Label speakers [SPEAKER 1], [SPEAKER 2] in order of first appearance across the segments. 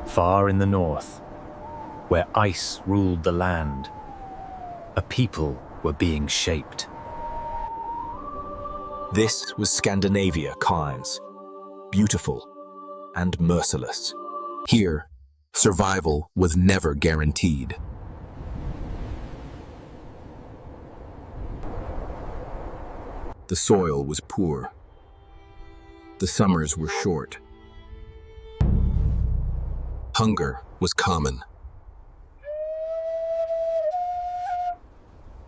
[SPEAKER 1] Far in the north, where ice ruled the land, a people were being shaped.
[SPEAKER 2] This was Scandinavia, Kynes, beautiful and merciless. Here, survival was never guaranteed. The soil was poor. The summers were short. Hunger was common.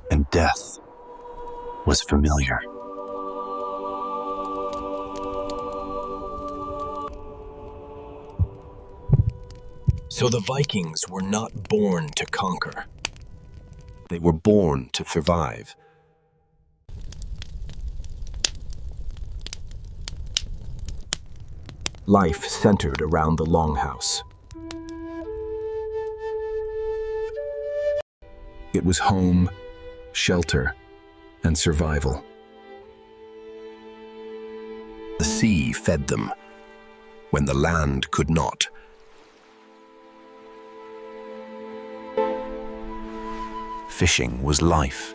[SPEAKER 3] And death was familiar.
[SPEAKER 2] So the Vikings were not born to conquer. They were born to survive. Life centered around the longhouse. It was home, shelter, and survival. The sea fed them when the land could not.
[SPEAKER 3] Fishing was life.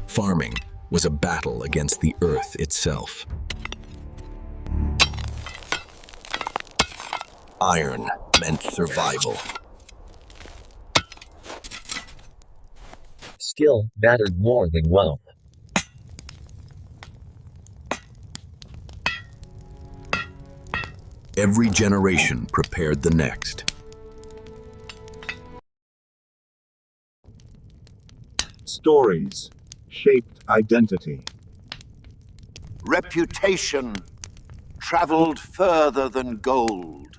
[SPEAKER 2] Farming was a battle against the earth itself. Iron meant survival.
[SPEAKER 4] Skill mattered more than wealth.
[SPEAKER 2] Every generation prepared the next.
[SPEAKER 5] Stories shaped identity.
[SPEAKER 6] Reputation traveled further than gold.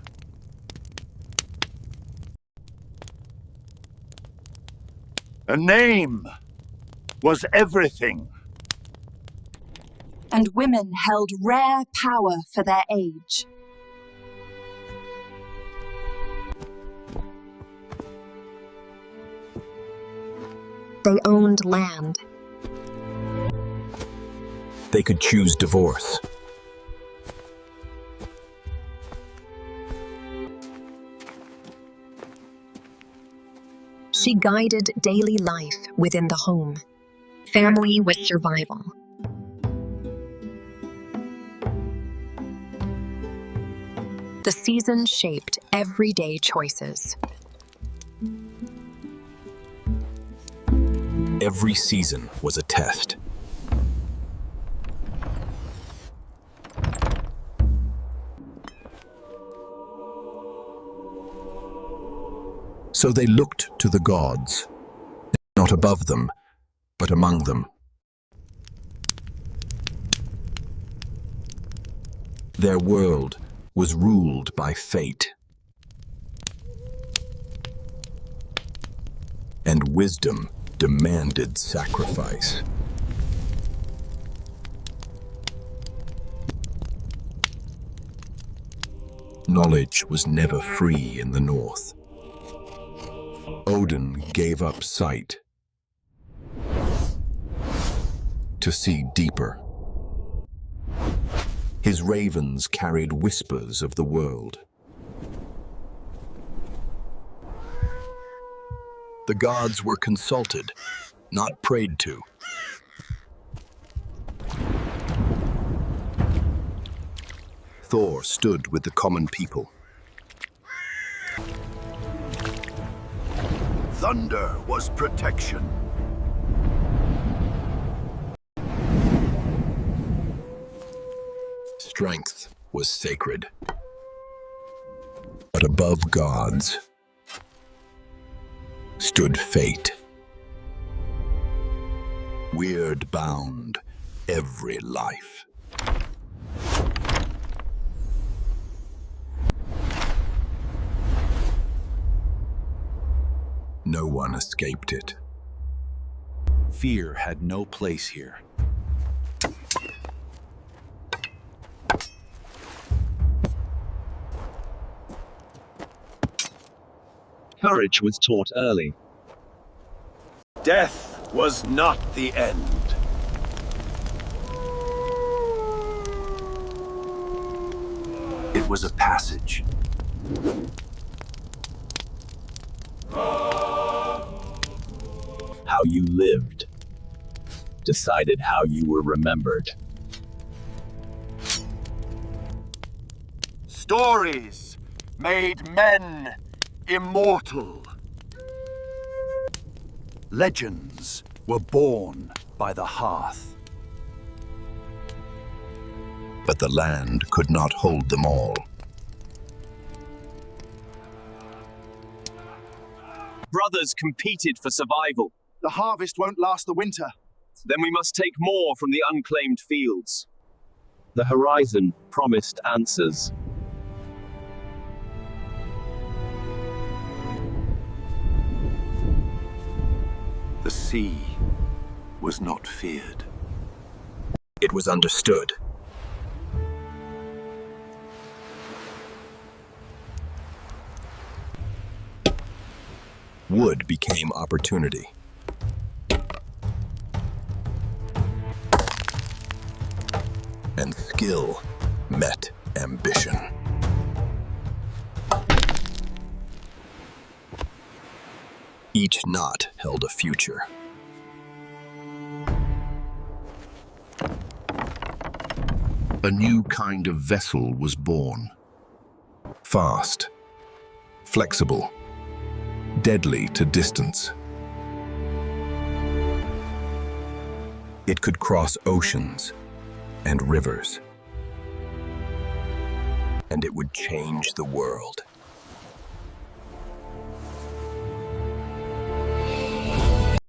[SPEAKER 6] A name was everything.
[SPEAKER 7] And women held rare power for their age. They owned land.
[SPEAKER 2] They could choose divorce.
[SPEAKER 7] She guided daily life within the home. Family was survival. The season shaped everyday choices.
[SPEAKER 2] Every season was a test. So they looked to the gods, not above them, but among them. Their world was ruled by fate. And wisdom demanded sacrifice. Knowledge was never free in the north. Odin gave up sight to see deeper. His ravens carried whispers of the world. The gods were consulted, not prayed to. Thor stood with the common people.
[SPEAKER 6] Thunder was protection.
[SPEAKER 2] Strength was sacred. But above gods stood fate. Weird bound every life. No one escaped it.
[SPEAKER 3] Fear had no place here.
[SPEAKER 4] Courage was taught early.
[SPEAKER 6] Death was not the end.
[SPEAKER 3] It was a passage.
[SPEAKER 2] How you lived decided how you were remembered.
[SPEAKER 6] Stories made men immortal.
[SPEAKER 3] Legends were born by the hearth.
[SPEAKER 8] But the land could not hold them all.
[SPEAKER 9] Brothers competed for survival.
[SPEAKER 10] The harvest won't last the winter.
[SPEAKER 9] Then we must take more from the unclaimed fields.
[SPEAKER 2] The horizon promised answers.
[SPEAKER 3] The sea was not feared.
[SPEAKER 2] It was understood.
[SPEAKER 8] Wood became opportunity. And skill met ambition. Each knot held a future. A new kind of vessel was born. Fast, flexible, deadly to distance. It could cross oceans and rivers. And it would change the world.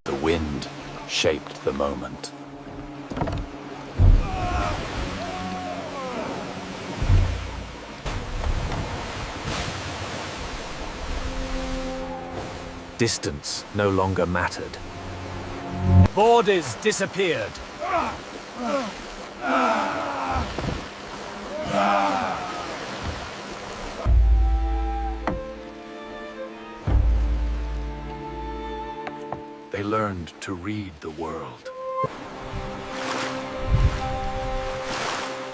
[SPEAKER 1] The wind shaped the moment. Distance no longer mattered. Borders disappeared. They learned to read the world.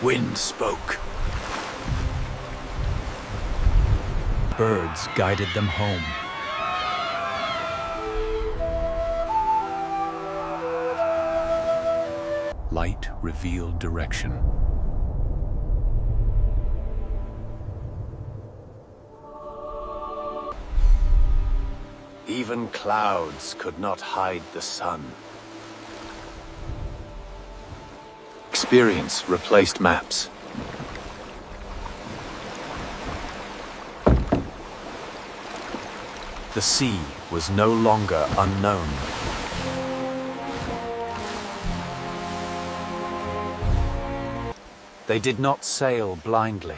[SPEAKER 1] Wind spoke. Birds guided them home. Light revealed direction. Even clouds could not hide the sun. Experience replaced maps. The sea was no longer unknown. They did not sail blindly.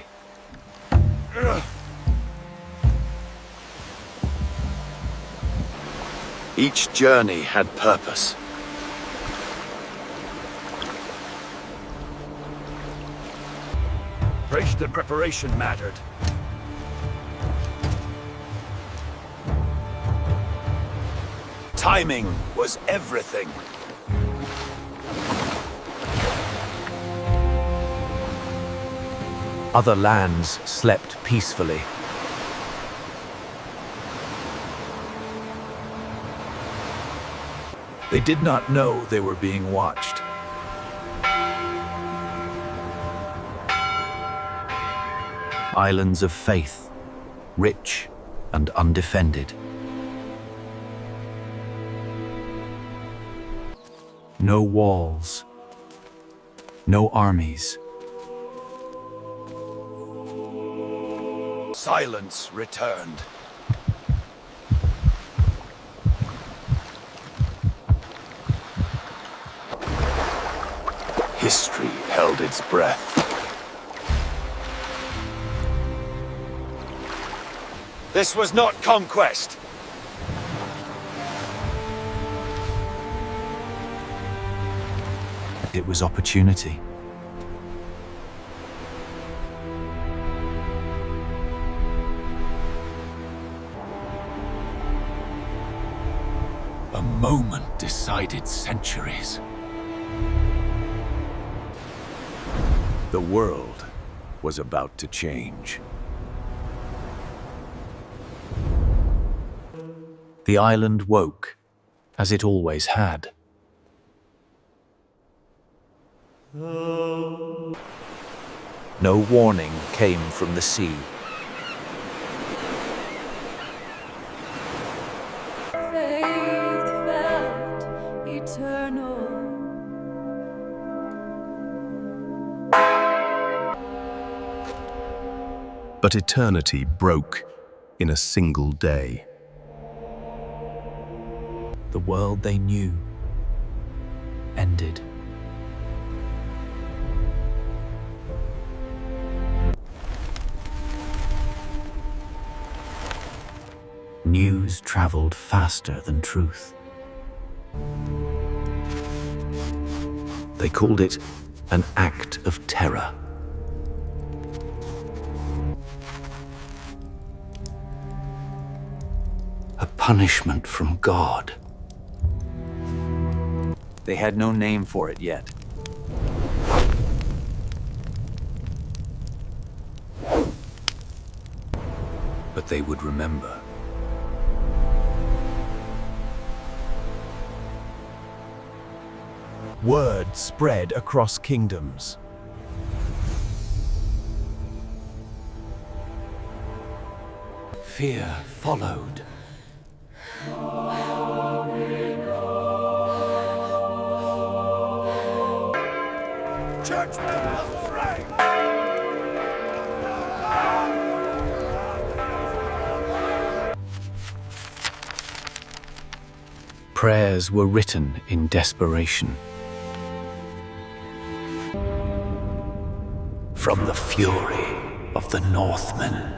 [SPEAKER 1] Each journey had purpose. Patient preparation mattered. Timing was everything. Other lands slept peacefully. They did not know they were being watched. Islands of faith, rich and undefended. No walls, no armies. Silence returned. History held its breath. This was not conquest. It was opportunity. A moment decided centuries. The world
[SPEAKER 3] was about to change.
[SPEAKER 1] The island woke, as it always had. No warning came from the sea.
[SPEAKER 11] Faith felt eternal.
[SPEAKER 2] But eternity broke in a single day.
[SPEAKER 1] The world they knew ended. News traveled faster than truth. They called it an act of terror. A punishment from God. They had no name for it yet. But they would remember.
[SPEAKER 3] Word spread across kingdoms.
[SPEAKER 1] Fear followed. Prayers were written in desperation. From the fury of the Northmen,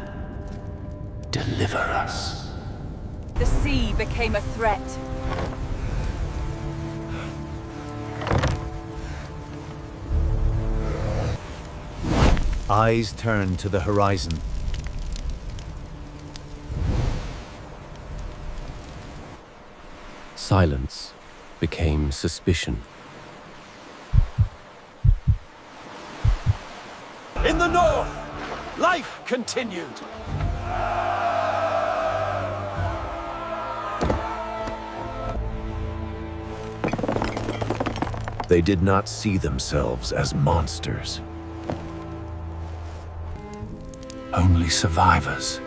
[SPEAKER 1] deliver us.
[SPEAKER 11] The sea became a threat.
[SPEAKER 1] Eyes turned to the horizon. Silence became suspicion.
[SPEAKER 9] In the north, life continued.
[SPEAKER 3] They did not see themselves as monsters.
[SPEAKER 1] Only survivors.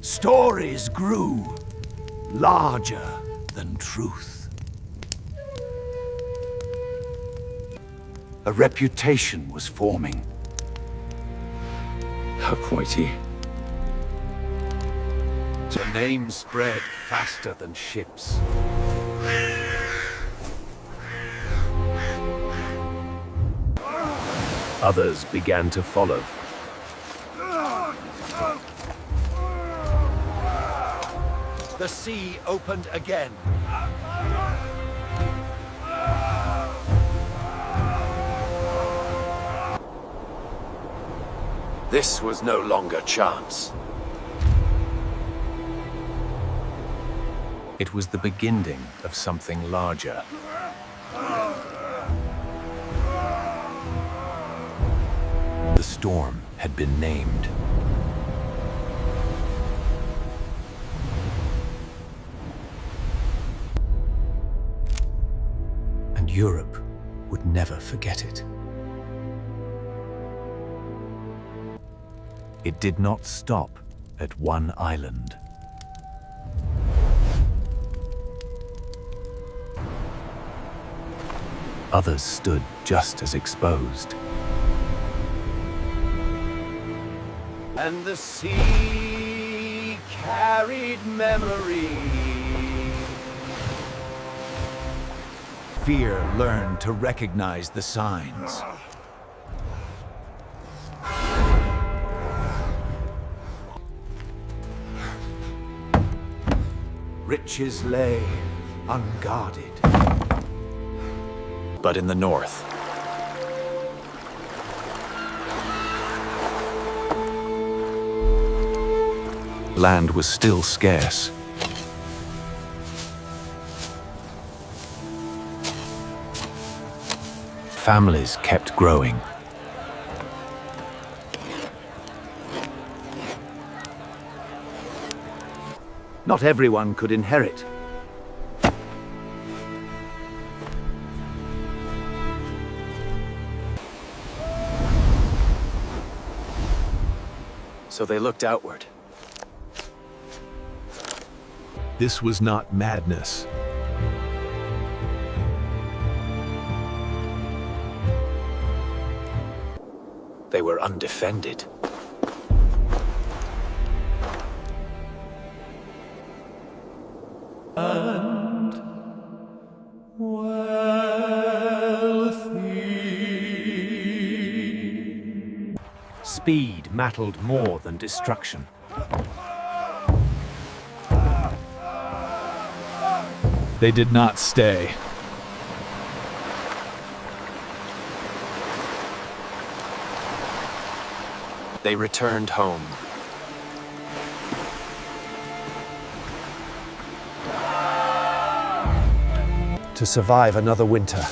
[SPEAKER 3] Stories grew larger than truth. A reputation was forming.
[SPEAKER 1] Hoity.
[SPEAKER 3] The name spread faster than ships. Others began to follow.
[SPEAKER 9] The sea opened again.
[SPEAKER 3] This was no longer chance.
[SPEAKER 1] It was the beginning of something larger. The storm had been named. And Europe would never forget it. It did not stop at one island. Others stood just as exposed.
[SPEAKER 9] And the sea carried memory.
[SPEAKER 3] Fear learned to recognize the signs. Riches lay unguarded.
[SPEAKER 1] But in the north, land was still scarce. families kept growing.
[SPEAKER 12] Not everyone could inherit.
[SPEAKER 1] So they looked outward.
[SPEAKER 3] This was not madness.
[SPEAKER 1] They were undefended. Speed mattered more than destruction.
[SPEAKER 3] They did not stay.
[SPEAKER 1] They returned home.
[SPEAKER 12] To survive another winter.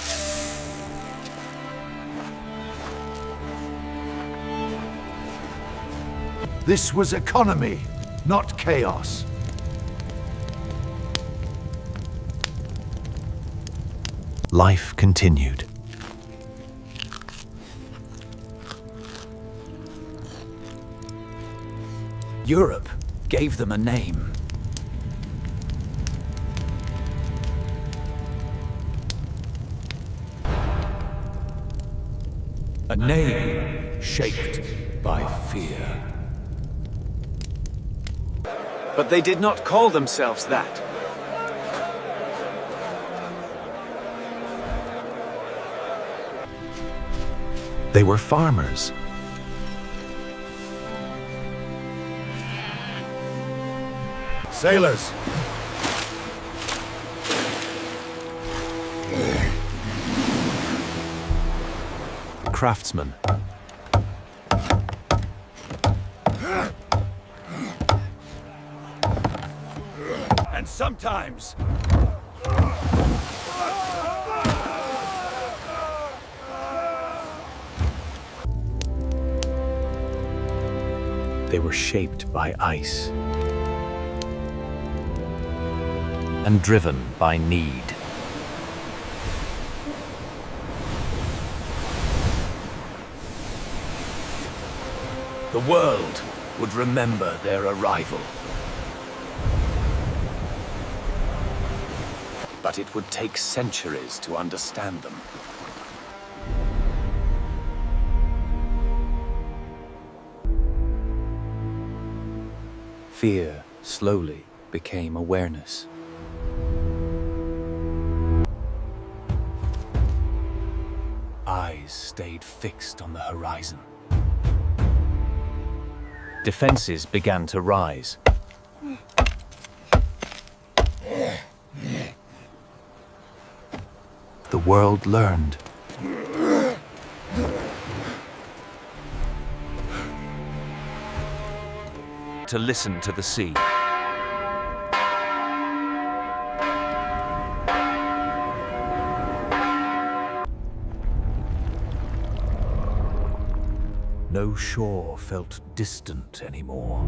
[SPEAKER 12] This was economy, not chaos.
[SPEAKER 1] Life continued. Europe gave them a name. A name shaped by fear. But they did not call themselves that.
[SPEAKER 3] They were farmers.
[SPEAKER 12] Sailors.
[SPEAKER 1] Craftsmen.
[SPEAKER 12] And sometimes
[SPEAKER 1] they were shaped by ice and driven by need. The world would remember their arrival. But it would take centuries to understand them. Fear slowly became awareness. Eyes stayed fixed on the horizon. Defenses began to rise. The world learned. To listen to the sea. No shore felt distant anymore.